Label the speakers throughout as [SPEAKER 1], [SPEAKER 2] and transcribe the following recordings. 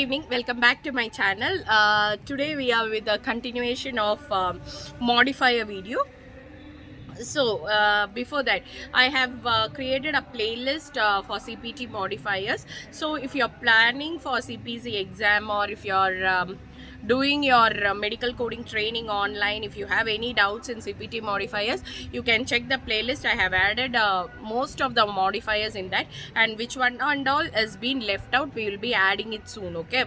[SPEAKER 1] evening, welcome back to my channel. Today we are with a continuation of modifier video. So before that, I have created a playlist for CPT modifiers. So if you're planning for CPC exam, or if you're doing your medical coding training online, if you have any doubts in CPT modifiers, you can check the playlist. I have added most of the modifiers in that, and which one and all has been left out, we will be adding it soon. Okay,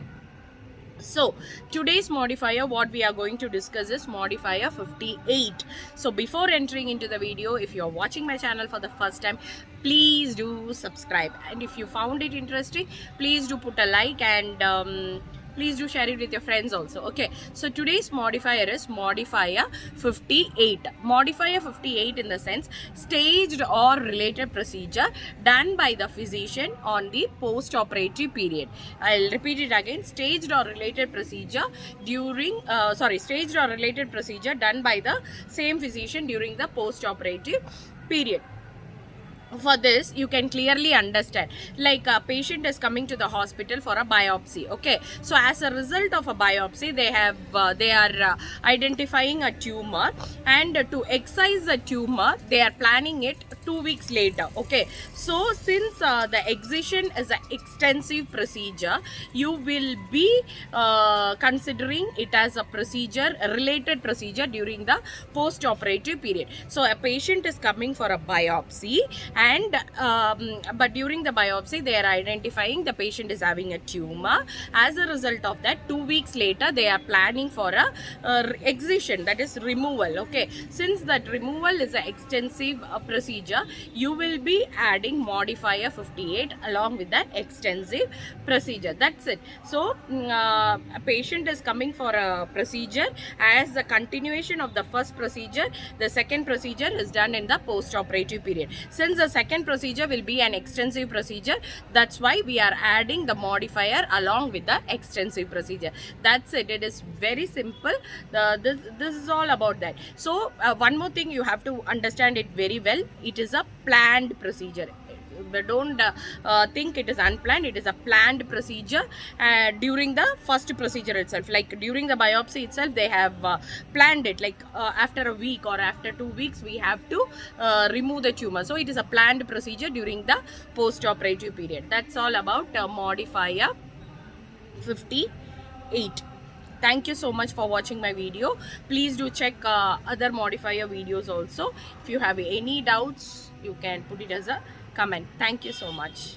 [SPEAKER 1] so today's modifier, what we are going to discuss is modifier 58. So before entering into the video, if you are watching my channel for the first time, please do subscribe, and if you found it interesting, please do put a like, and please do share it with your friends also. Okay, so today's modifier is modifier 58. Modifier 58 in the sense, staged or related procedure done by the physician on the post-operative period. I'll repeat it again. Staged or related procedure during staged or related procedure done by the same physician during the post-operative period. For this, you can clearly understand, like a patient is coming to the hospital for a biopsy. Okay, so as a result of a biopsy, they are identifying a tumor, and to excise the tumor, they are planning it 2 weeks later. Okay, so since the excision is an extensive procedure, you will be considering it as a procedure, a related procedure during the post-operative period. So a patient is coming for a biopsy, and but during the biopsy they are identifying the patient is having a tumor. As a result of that, 2 weeks later they are planning for a excision, that is removal. Okay, since that removal is an extensive procedure, you will be adding modifier 58 along with that extensive procedure. That's it. So a patient is coming for a procedure as a continuation of the first procedure. The second procedure is done in the post-operative period. Since the second procedure will be an extensive procedure, that's why we are adding the modifier along with the extensive procedure. That's it. It is very simple. This is all about that. So one more thing, you have to understand it very well. It is a planned procedure. Don't think it is unplanned. It is a planned procedure during the first procedure itself. Like during the biopsy itself, they have planned it, like after a week or after 2 weeks we have to remove the tumor. So it is a planned procedure during the post-operative period. That's all about modifier 58. Thank you so much for watching my video. Please do check other modifier videos also. If you have any doubts, you can put it as a comment. Thank you so much.